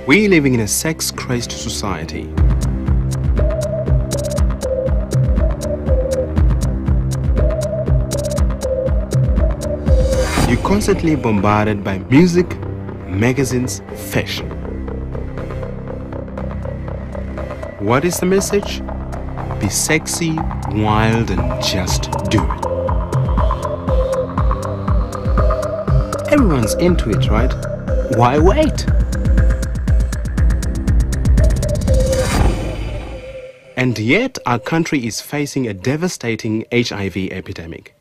We're living in a sex-crazed society. You're constantly bombarded by music, magazines, fashion. What is the message? Be sexy, wild, and just do it. Everyone's into it, right? Why wait? And yet, our country is facing a devastating HIV epidemic.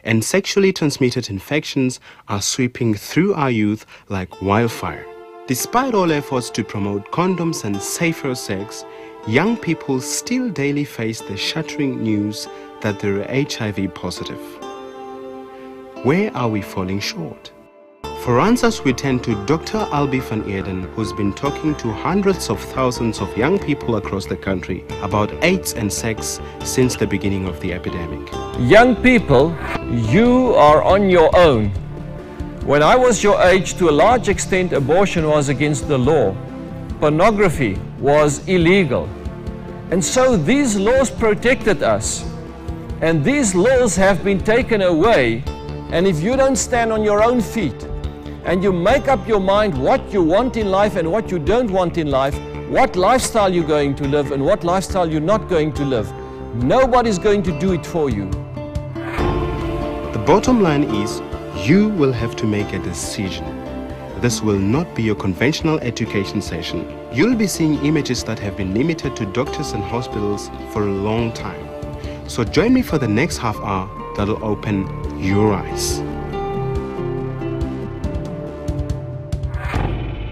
And sexually transmitted infections are sweeping through our youth like wildfire. Despite all efforts to promote condoms and safer sex, young people still daily face the shattering news that they're HIV positive. Where are we falling short? For answers, we turn to Dr. Albie van Eerden, who's been talking to hundreds of thousands of young people across the country about AIDS and sex since the beginning of the epidemic. Young people, you are on your own. When I was your age, to a large extent, abortion was against the law. Pornography was illegal. And so these laws protected us. And these laws have been taken away. And if you don't stand on your own feet, and you make up your mind what you want in life and what you don't want in life, what lifestyle you're going to live and what lifestyle you're not going to live, nobody's going to do it for you. The bottom line is, you will have to make a decision. This will not be your conventional education session. You'll be seeing images that have been limited to doctors and hospitals for a long time. So join me for the next half hour that'll open your eyes.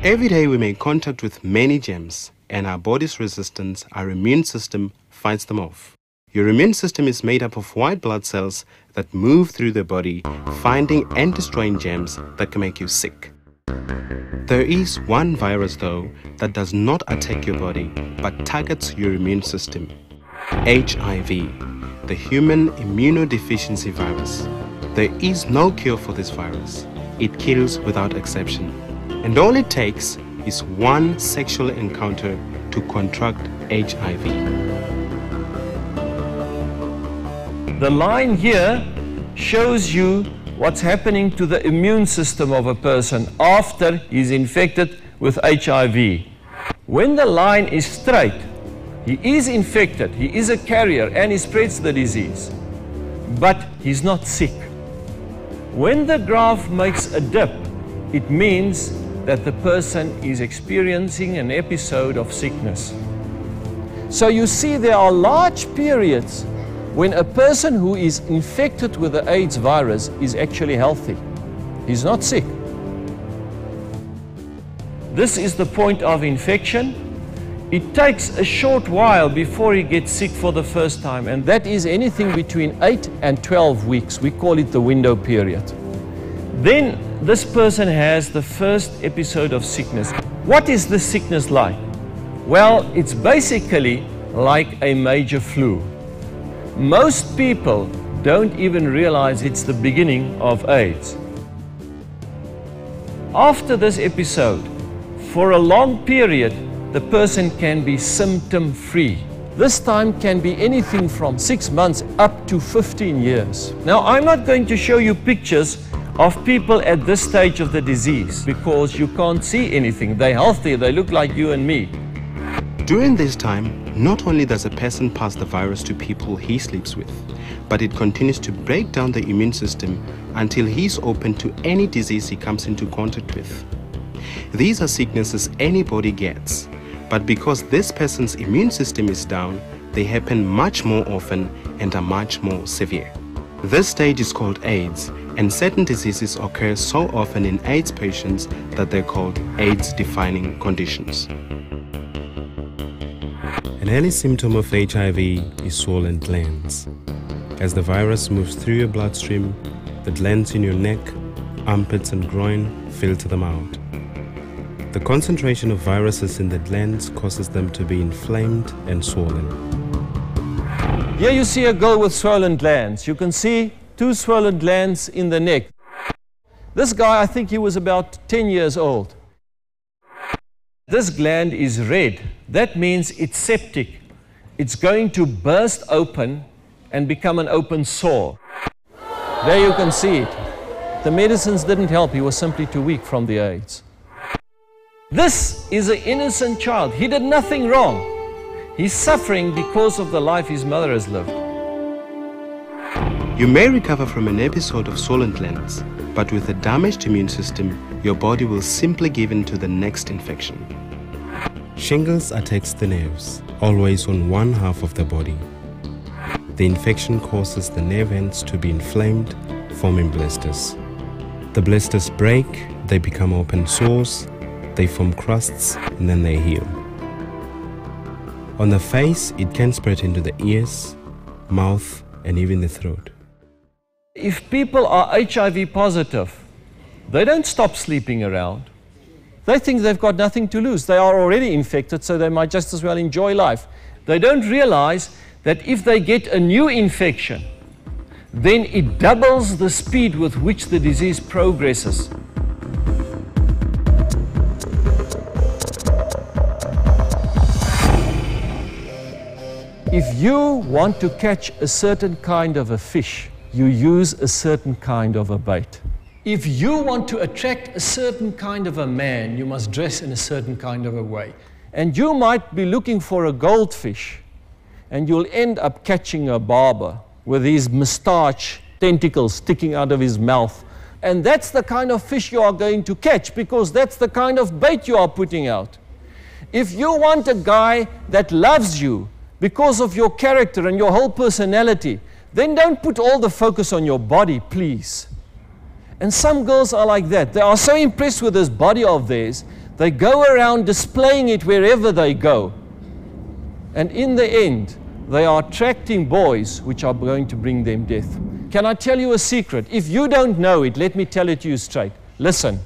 Every day we make contact with many germs, and our body's resistance, our immune system, fights them off. Your immune system is made up of white blood cells that move through the body, finding and destroying germs that can make you sick. There is one virus, though, that does not attack your body, but targets your immune system. HIV, the human immunodeficiency virus. There is no cure for this virus. It kills without exception. And all it takes is one sexual encounter to contract HIV. The line here shows you what's happening to the immune system of a person after he's infected with HIV. When the line is straight, he is infected, he is a carrier, and he spreads the disease. But he's not sick. When the graph makes a dip, it means that the person is experiencing an episode of sickness. So you see, there are large periods when a person who is infected with the AIDS virus is actually healthy. He's not sick. This is the point of infection. It takes a short while before he gets sick for the first time, and that is anything between 8 and 12 weeks. We call it the window period. Then this person has the first episode of sickness. What is the sickness like? Well, it's basically like a major flu. Most people don't even realize it's the beginning of AIDS. After this episode, for a long period, the person can be symptom-free. This time can be anything from 6 months up to 15 years. Now, I'm not going to show you pictures of people at this stage of the disease because you can't see anything. They're healthy, they look like you and me. During this time, not only does a person pass the virus to people he sleeps with, but it continues to break down the immune system until he's open to any disease he comes into contact with. These are sicknesses anybody gets, but because this person's immune system is down, they happen much more often and are much more severe. This stage is called AIDS, and certain diseases occur so often in AIDS patients that they're called AIDS-defining conditions. An early symptom of HIV is swollen glands. As the virus moves through your bloodstream, the glands in your neck, armpits and groin filter them out. The concentration of viruses in the glands causes them to be inflamed and swollen. Here you see a girl with swollen glands. You can see 2 swollen glands in the neck. This guy, I think he was about 10 years old. This gland is red. That means it's septic. It's going to burst open and become an open sore. There you can see it. The medicines didn't help. He was simply too weak from the AIDS. This is an innocent child. He did nothing wrong. He's suffering because of the life his mother has lived. You may recover from an episode of swollen glands, but with a damaged immune system, your body will simply give in to the next infection. Shingles attacks the nerves, always on one half of the body. The infection causes the nerve ends to be inflamed, forming blisters. The blisters break, they become open sores, they form crusts, and then they heal. On the face, it can spread into the ears, mouth, and even the throat. If people are HIV positive, they don't stop sleeping around. They think they've got nothing to lose. They are already infected, so they might just as well enjoy life. They don't realize that if they get a new infection, then it doubles the speed with which the disease progresses. If you want to catch a certain kind of a fish, you use a certain kind of a bait. If you want to attract a certain kind of a man, you must dress in a certain kind of a way. And you might be looking for a goldfish, and you'll end up catching a barber with his moustache tentacles sticking out of his mouth. And that's the kind of fish you are going to catch, because that's the kind of bait you are putting out. If you want a guy that loves you because of your character and your whole personality, then don't put all the focus on your body, please. And some girls are like that. They are so impressed with this body of theirs, they go around displaying it wherever they go. And in the end, they are attracting boys which are going to bring them death. Can I tell you a secret? If you don't know it, let me tell it to you straight. Listen,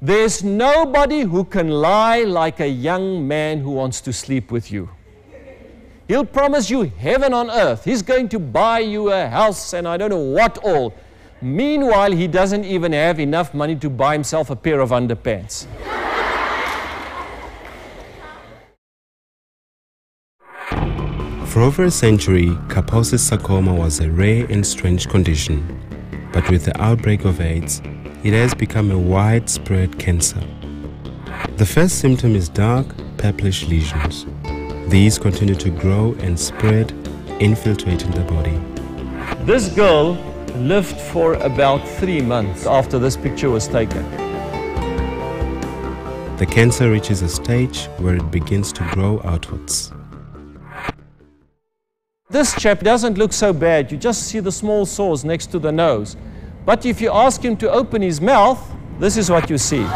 there's nobody who can lie like a young man who wants to sleep with you. He'll promise you heaven on earth. He's going to buy you a house and I don't know what all. Meanwhile, he doesn't even have enough money to buy himself a pair of underpants. For over a century, Kaposi's sarcoma was a rare and strange condition. But with the outbreak of AIDS, it has become a widespread cancer. The first symptom is dark, purplish lesions. These continue to grow and spread, infiltrating the body. This girl lived for about 3 months after this picture was taken. The cancer reaches a stage where it begins to grow outwards. This chap doesn't look so bad. You just see the small sores next to the nose. But if you ask him to open his mouth, this is what you see.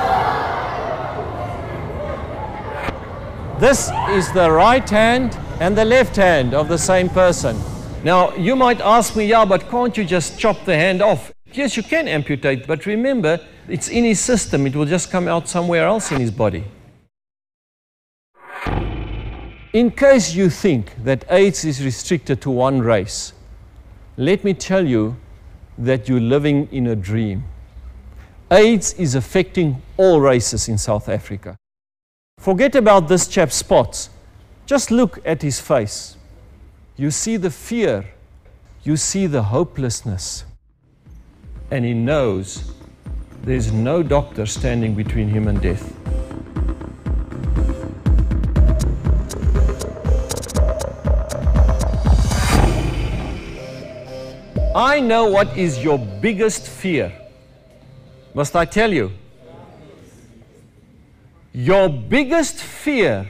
This is the right hand and the left hand of the same person. Now, you might ask me, yeah, but can't you just chop the hand off? Yes, you can amputate, but remember, it's in his system. It will just come out somewhere else in his body. In case you think that AIDS is restricted to one race, let me tell you that you're living in a dream. AIDS is affecting all races in South Africa. Forget about this chap's spots. Just look at his face. You see the fear. You see the hopelessness. And he knows there's no doctor standing between him and death. I know what is your biggest fear. Must I tell you? Your biggest fear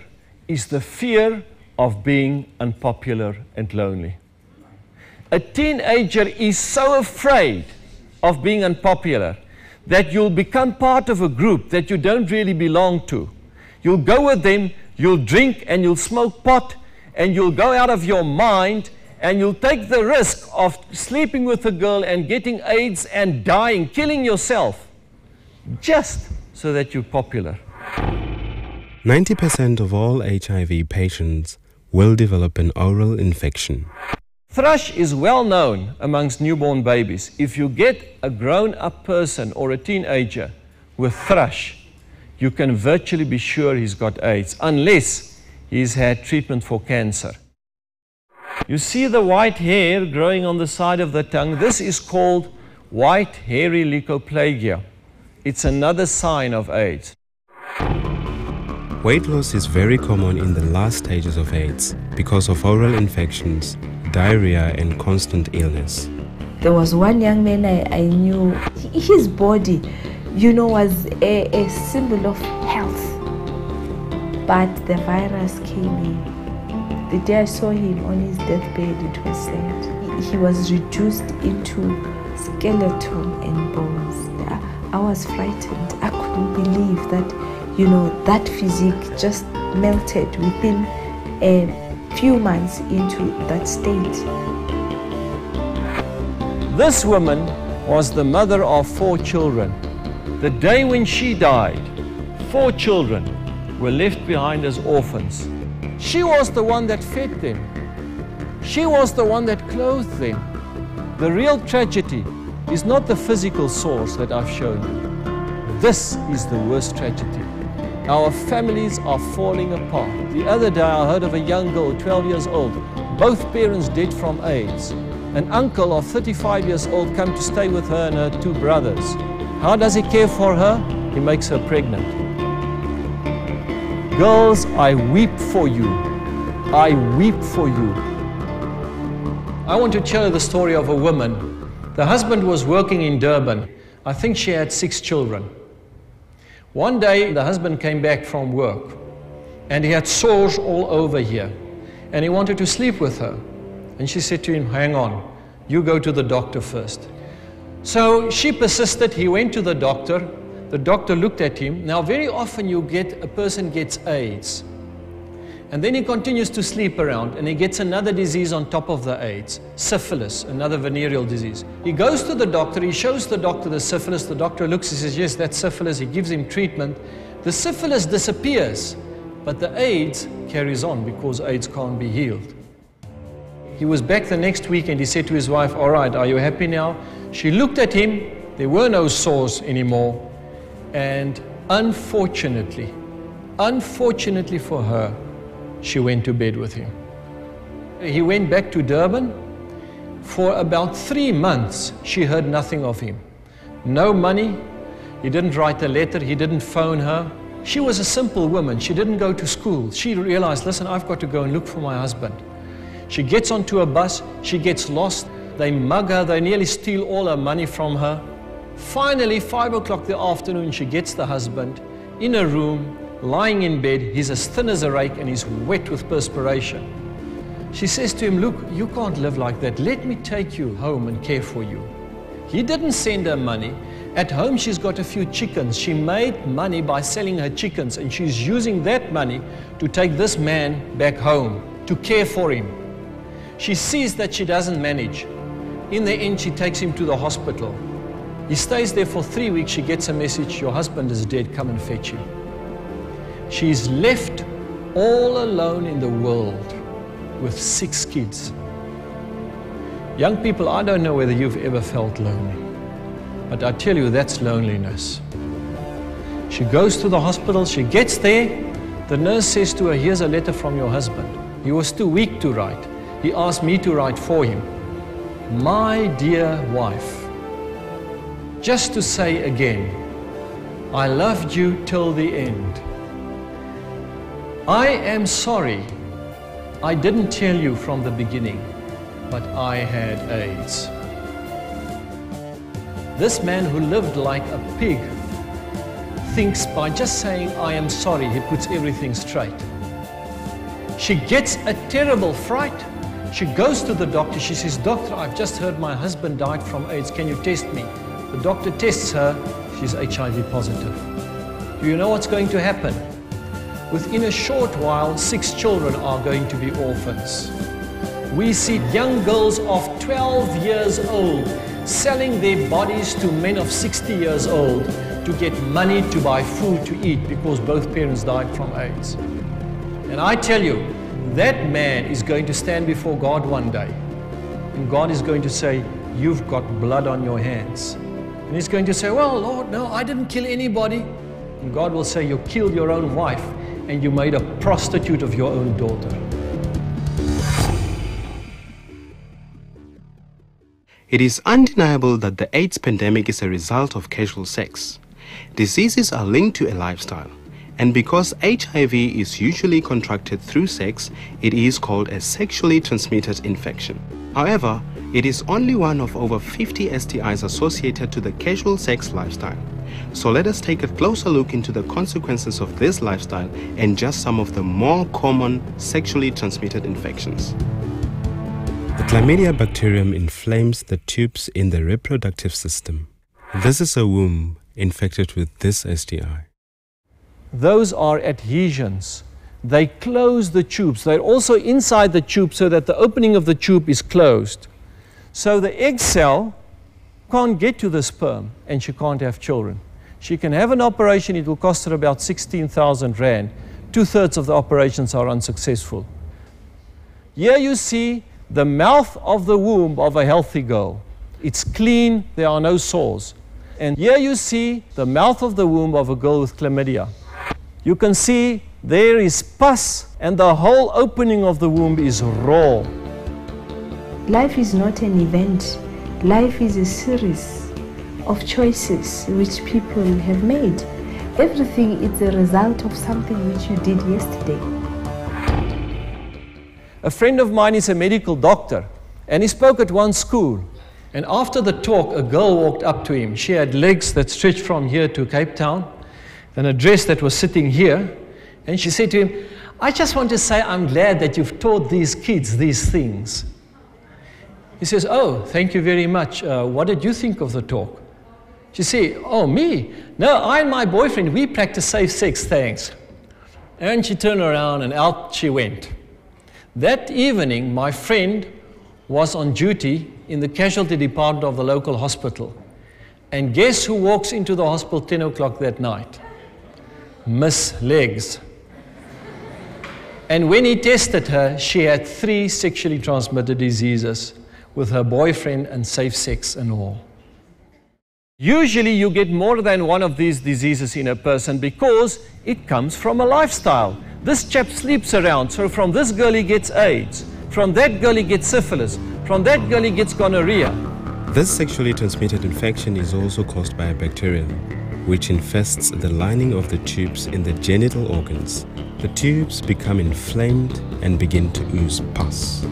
is the fear of being unpopular and lonely. A teenager is so afraid of being unpopular that you'll become part of a group that you don't really belong to. You'll go with them, you'll drink and you'll smoke pot, and you'll go out of your mind, and you'll take the risk of sleeping with a girl and getting AIDS and dying, killing yourself, just so that you're popular. 90% of all HIV patients will develop an oral infection. Thrush is well known amongst newborn babies. If you get a grown-up person or a teenager with thrush, you can virtually be sure he's got AIDS, unless he's had treatment for cancer. You see the white hair growing on the side of the tongue? This is called white hairy leukoplakia. It's another sign of AIDS. Weight loss is very common in the last stages of AIDS because of oral infections, diarrhea, and constant illness. There was one young man I knew, his body, was a symbol of health. But the virus came in. The day I saw him on his deathbed, it was sad. He was reduced into skeleton and bones. I was frightened. I couldn't believe that, that physique just melted within a few months into that state. This woman was the mother of 4 children. The day when she died, 4 children were left behind as orphans. She was the one that fed them. She was the one that clothed them. The real tragedy is not the physical source that I've shown you. This is the worst tragedy. Our families are falling apart. The other day I heard of a young girl, 12 years old, both parents dead from AIDS. An uncle of 35 years old come to stay with her and her 2 brothers. How does he care for her? He makes her pregnant. Girls, I weep for you. I weep for you. I want to tell you the story of a woman. The husband was working in Durban. I think she had 6 children. One day, the husband came back from work, and he had sores all over here, and he wanted to sleep with her. And she said to him, hang on, you go to the doctor first. So she persisted. He went to the doctor. The doctor looked at him. Now, very often a person gets AIDS, and then he continues to sleep around, and he gets another disease on top of the AIDS, syphilis, another venereal disease. He goes to the doctor, he shows the doctor the syphilis, the doctor looks, he says, yes, that's syphilis, he gives him treatment. The syphilis disappears, but the AIDS carries on because AIDS can't be healed. He was back the next week and he said to his wife, all right, are you happy now? She looked at him, there were no sores anymore, and unfortunately for her, she went to bed with him. He went back to Durban. For about 3 months, she heard nothing of him. No money, he didn't write a letter, he didn't phone her. She was a simple woman, she didn't go to school. She realized, listen, I've got to go and look for my husband. She gets onto a bus, she gets lost, they mug her, they nearly steal all her money from her. Finally, 5 o'clock the afternoon, she gets the husband in a room, lying in bed. He's as thin as a rake and he's wet with perspiration. She says to him, look, you can't live like that. Let me take you home and care for you. He didn't send her money. At home, she's got a few chickens. She made money by selling her chickens, and she's using that money to take this man back home, to care for him. She sees that she doesn't manage. In the end, she takes him to the hospital. He stays there for 3 weeks. She gets a message, your husband is dead, come and fetch him. She's left all alone in the world with 6 kids. Young people, I don't know whether you've ever felt lonely, but I tell you, that's loneliness. She goes to the hospital, she gets there, the nurse says to her, here's a letter from your husband. He was too weak to write. He asked me to write for him. My dear wife, just to say again, I loved you till the end. I am sorry I didn't tell you from the beginning, but I had AIDS. This man who lived like a pig thinks by just saying I am sorry, he puts everything straight. She gets a terrible fright. She goes to the doctor. She says, doctor, I've just heard my husband died from AIDS. Can you test me? The doctor tests her. She's HIV positive. Do you know what's going to happen? Within a short while, 6 children are going to be orphans. We see young girls of 12 years old selling their bodies to men of 60 years old to get money to buy food to eat because both parents died from AIDS. And I tell you, that man is going to stand before God one day, and God is going to say, you've got blood on your hands. And he's going to say, well, Lord, no, I didn't kill anybody. And God will say, you killed your own wife and you made a prostitute of your own daughter. It is undeniable that the AIDS pandemic is a result of casual sex. Diseases are linked to a lifestyle, and because HIV is usually contracted through sex, it is called a sexually transmitted infection. However, it is only one of over 50 STIs associated to the casual sex lifestyle. So let us take a closer look into the consequences of this lifestyle and just some of the more common sexually transmitted infections. The chlamydia bacterium inflames the tubes in the reproductive system. This is a womb infected with this STI. Those are adhesions. They close the tubes. They're also inside the tube so that the opening of the tube is closed. So the egg cell can't get to the sperm and she can't have children. She can have an operation, it will cost her about 16,000 Rand. 2/3 of the operations are unsuccessful. Here you see the mouth of the womb of a healthy girl. It's clean, there are no sores. And here you see the mouth of the womb of a girl with chlamydia. You can see there is pus and the whole opening of the womb is raw. Life is not an event. Life is a series of choices which people have made. Everything is a result of something which you did yesterday. A friend of mine is a medical doctor and he spoke at one school. And after the talk, a girl walked up to him. She had legs that stretched from here to Cape Town and a dress that was sitting here. And she said to him, I just want to say I'm glad that you've taught these kids these things. He says, oh, thank you very much. What did you think of the talk? She said, oh, me? No, I and my boyfriend, we practice safe sex, thanks. And she turned around and out she went. That evening, my friend was on duty in the casualty department of the local hospital. And guess who walks into the hospital 10 o'clock that night? Miss Legs. And when he tested her, she had 3 sexually transmitted diseases with her boyfriend and safe sex and all. Usually you get more than one of these diseases in a person because it comes from a lifestyle. This chap sleeps around, so from this girl he gets AIDS, from that girl he gets syphilis, from that girl he gets gonorrhea. This sexually transmitted infection is also caused by a bacterium, which infests the lining of the tubes in the genital organs. The tubes become inflamed and begin to ooze pus.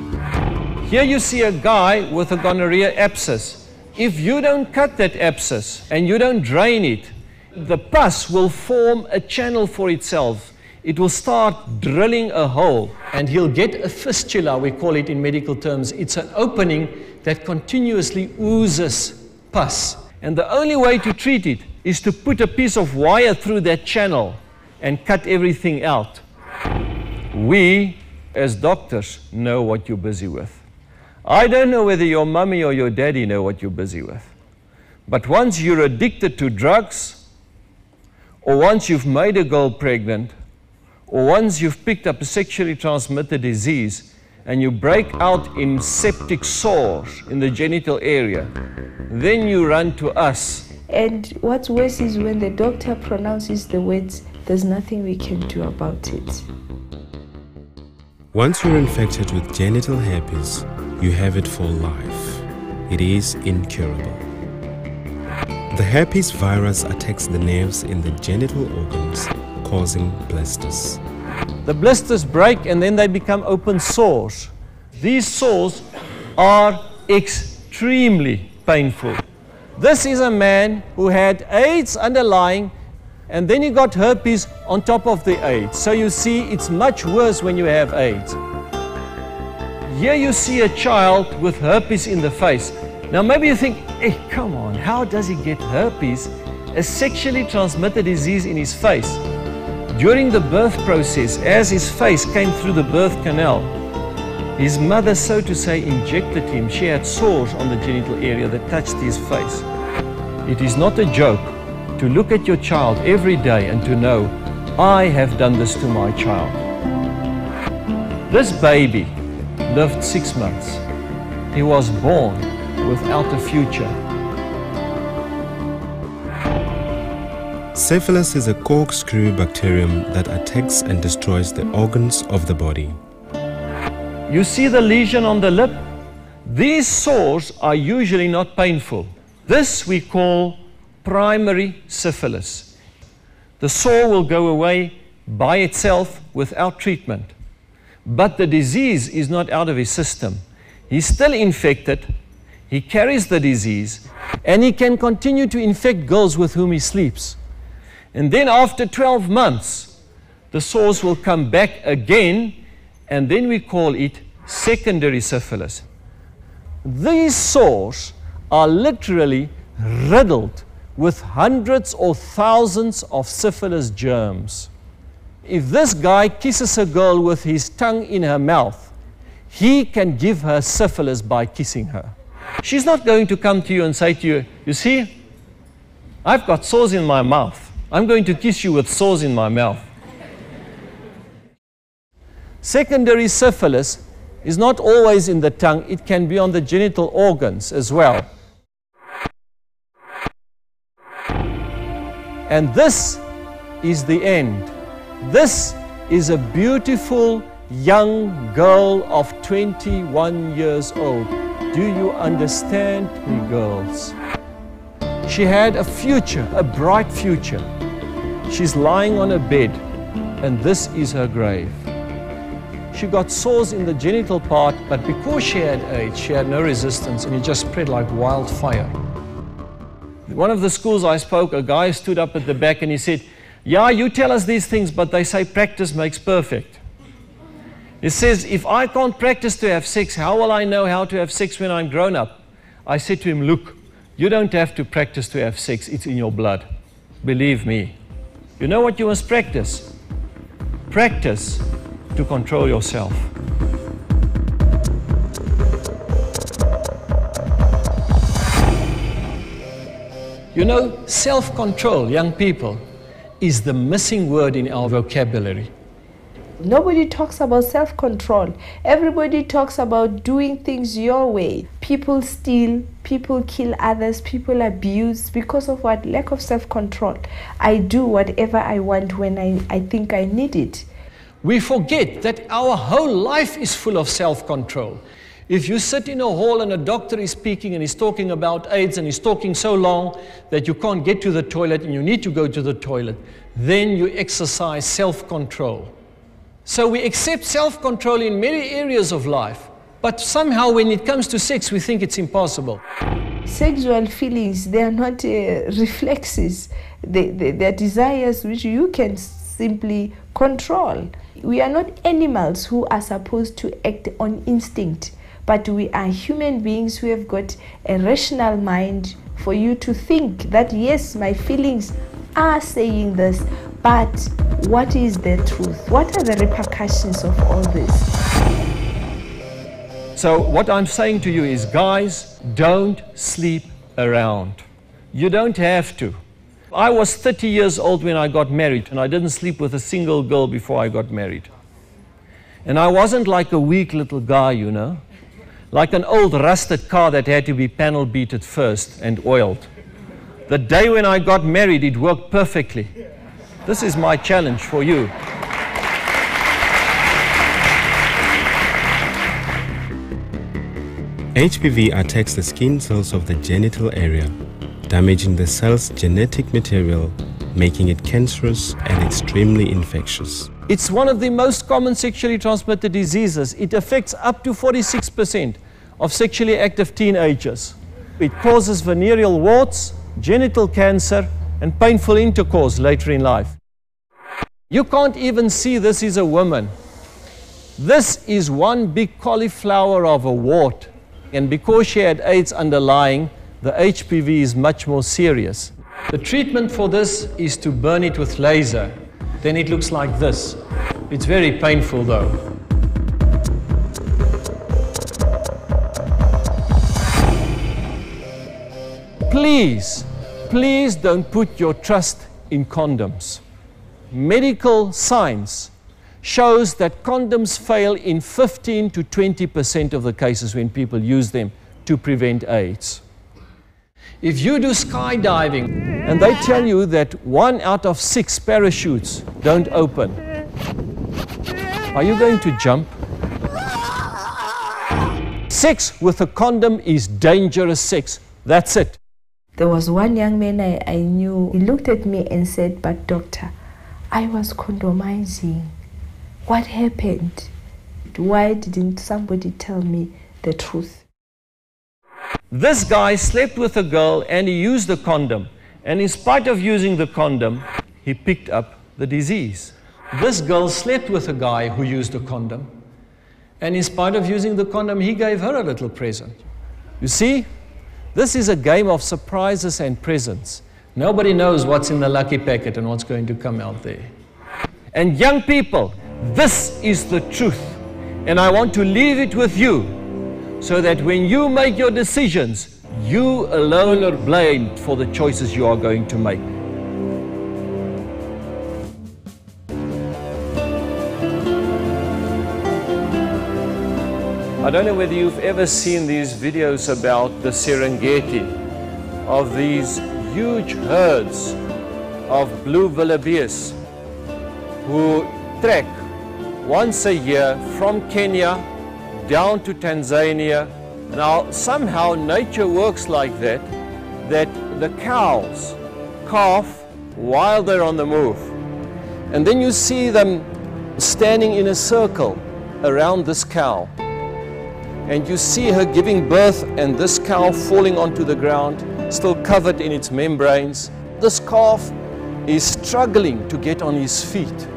Here you see a guy with a gonorrhea abscess. If you don't cut that abscess and you don't drain it, the pus will form a channel for itself. It will start drilling a hole and he'll get a fistula, we call it in medical terms. It's an opening that continuously oozes pus. And the only way to treat it is to put a piece of wire through that channel and cut everything out. We, as doctors, know what you're busy with. I don't know whether your mummy or your daddy know what you're busy with. But once you're addicted to drugs, or once you've made a girl pregnant, or once you've picked up a sexually transmitted disease, and you break out in septic sores in the genital area, then you run to us. And what's worse is when the doctor pronounces the words, there's nothing we can do about it. Once you're infected with genital herpes, you have it for life. It is incurable. The herpes virus attacks the nerves in the genital organs, causing blisters. The blisters break and then they become open sores. These sores are extremely painful. This is a man who had AIDS underlying and then he got herpes on top of the AIDS. So you see, it's much worse when you have AIDS. Here you see a child with herpes in the face. Now maybe you think, hey, come on, how does he get herpes, a sexually transmitted disease in his face? During the birth process, as his face came through the birth canal, his mother, so to say, injected him. She had sores on the genital area that touched his face. It is not a joke to look at your child every day and to know, I have done this to my child. This baby lived 6 months. He was born without a future. Syphilis is a corkscrew bacterium that attacks and destroys the organs of the body. You see the lesion on the lip? These sores are usually not painful. This we call primary syphilis. The sore will go away by itself without treatment. But the disease is not out of his system. He's still infected, he carries the disease, and he can continue to infect girls with whom he sleeps. And then after 12 months, the sores will come back again, and then we call it secondary syphilis. These sores are literally riddled with hundreds or thousands of syphilis germs. If this guy kisses a girl with his tongue in her mouth, he can give her syphilis by kissing her. She's not going to come to you and say to you, you see, I've got sores in my mouth. I'm going to kiss you with sores in my mouth. Secondary syphilis is not always in the tongue. It can be on the genital organs as well. And this is the end. This is a beautiful young girl of 21 years old. Do you understand me, girls? She had a future, a bright future. She's lying on a bed, and this is her grave. She got sores in the genital part, but because she had AIDS, she had no resistance, and it just spread like wildfire. One of the schools I spoke, a guy stood up at the back and he said, yeah, you tell us these things, but they say practice makes perfect. He says, if I can't practice to have sex, how will I know how to have sex when I'm grown up? I said to him, look, you don't have to practice to have sex, it's in your blood. Believe me. You know what you must practice? Practice to control yourself. You know, self-control, young people, is the missing word in our vocabulary. Nobody talks about self-control. Everybody talks about doing things your way. People steal, people kill others, people abuse because of what? Lack of self-control. I do whatever I want when I think I need it. We forget that our whole life is full of self-control. If you sit in a hall and a doctor is speaking and he's talking about AIDS and he's talking so long that you can't get to the toilet and you need to go to the toilet, then you exercise self-control. So we accept self-control in many areas of life, but somehow when it comes to sex, we think it's impossible. Sexual feelings, they are not reflexes. They're desires which you can simply control. We are not animals who are supposed to act on instinct, but we are human beings who have got a rational mind for you to think that, yes, my feelings are saying this, but what is the truth? What are the repercussions of all this? So what I'm saying to you is, guys, don't sleep around. You don't have to. I was 30 years old when I got married, and I didn't sleep with a single girl before I got married. And I wasn't like a weak little guy, you know, like an old rusted car that had to be panel beated first and oiled. The day when I got married, it worked perfectly. This is my challenge for you. HPV attacks the skin cells of the genital area, damaging the cell's genetic material, making it cancerous and extremely infectious. It's one of the most common sexually transmitted diseases. It affects up to 46% of sexually active teenagers. It causes venereal warts, genital cancer, and painful intercourse later in life. You can't even see this is a woman. This is one big cauliflower of a wart. And because she had AIDS underlying, the HPV is much more serious. The treatment for this is to burn it with laser. Then it looks like this. It's very painful though. Please, please don't put your trust in condoms. Medical science shows that condoms fail in 15 to 20% of the cases when people use them to prevent AIDS. If you do skydiving and they tell you that 1 out of 6 parachutes don't open, are you going to jump? Sex with a condom is dangerous sex. That's it. There was one young man I knew. He looked at me and said, "But doctor, I was condomizing. What happened? Why didn't somebody tell me the truth?" This guy slept with a girl and he used a condom. And in spite of using the condom, he picked up the disease. This girl slept with a guy who used a condom. And in spite of using the condom, he gave her a little present. You see, this is a game of surprises and presents. Nobody knows what's in the lucky packet and what's going to come out there. And young people, this is the truth. And I want to leave it with you so that when you make your decisions, you alone are blamed for the choices you are going to make. I don't know whether you've ever seen these videos about the Serengeti, of these huge herds of blue wildebeest who trek once a year from Kenya down to Tanzania. Now, somehow nature works like that the cows calf while they're on the move. And then you see them standing in a circle around this cow. And you see her giving birth and this cow falling onto the ground, still covered in its membranes. This calf is struggling to get on his feet.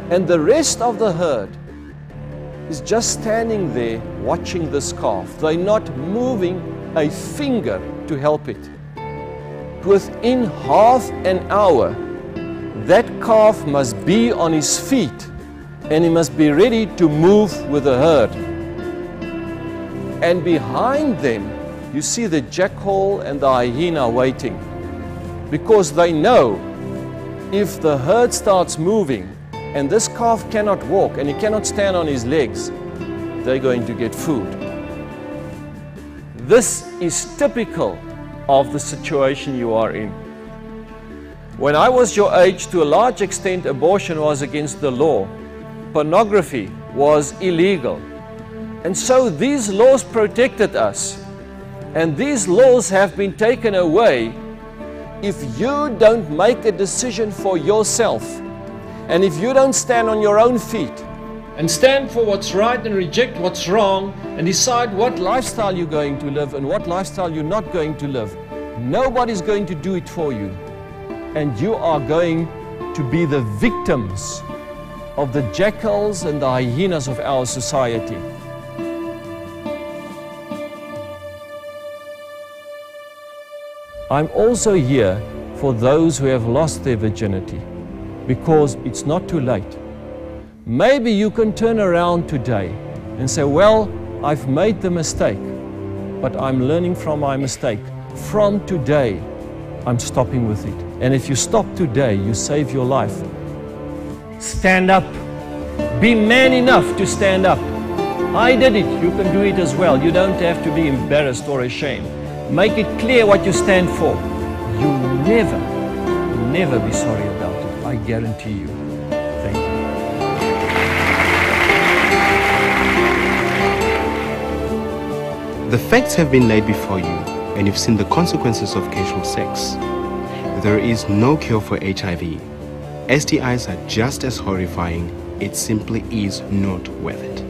And the rest of the herd is just standing there watching this calf. They're not moving a finger to help it. Within half an hour, that calf must be on his feet and he must be ready to move with the herd. And behind them, you see the jackal and the hyena waiting, because they know if the herd starts moving and this calf cannot walk and he cannot stand on his legs, they're going to get food. This is typical of the situation you are in. When I was your age, to a large extent, abortion was against the law. Pornography was illegal. And so these laws protected us. And these laws have been taken away if you don't make a decision for yourself. And if you don't stand on your own feet and stand for what's right and reject what's wrong and decide what lifestyle you're going to live and what lifestyle you're not going to live, nobody's going to do it for you. And you are going to be the victims of the jackals and the hyenas of our society. I'm also here for those who have lost their virginity, because it's not too late. Maybe you can turn around today and say, well, I've made the mistake, but I'm learning from my mistake. From today, I'm stopping with it. And if you stop today, you save your life. Stand up. Be man enough to stand up. I did it. You can do it as well. You don't have to be embarrassed or ashamed. Make it clear what you stand for. You'll never be sorry about it. I guarantee you. Thank you. The facts have been laid before you, and you've seen the consequences of casual sex. There is no cure for HIV. STIs are just as horrifying. It simply is not worth it.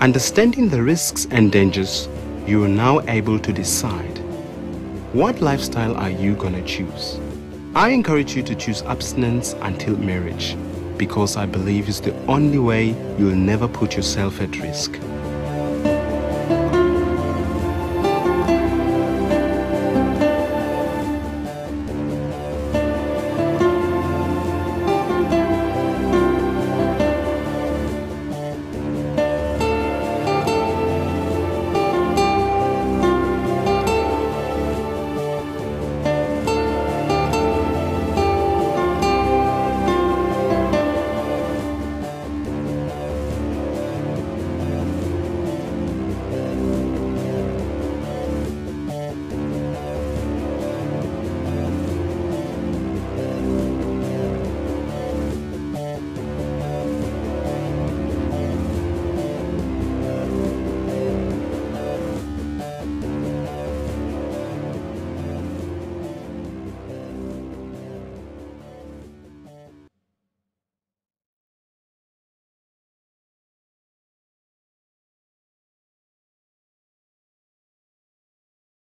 Understanding the risks and dangers, you are now able to decide, what lifestyle are you gonna choose? I encourage you to choose abstinence until marriage, because I believe it's the only way you'll never put yourself at risk.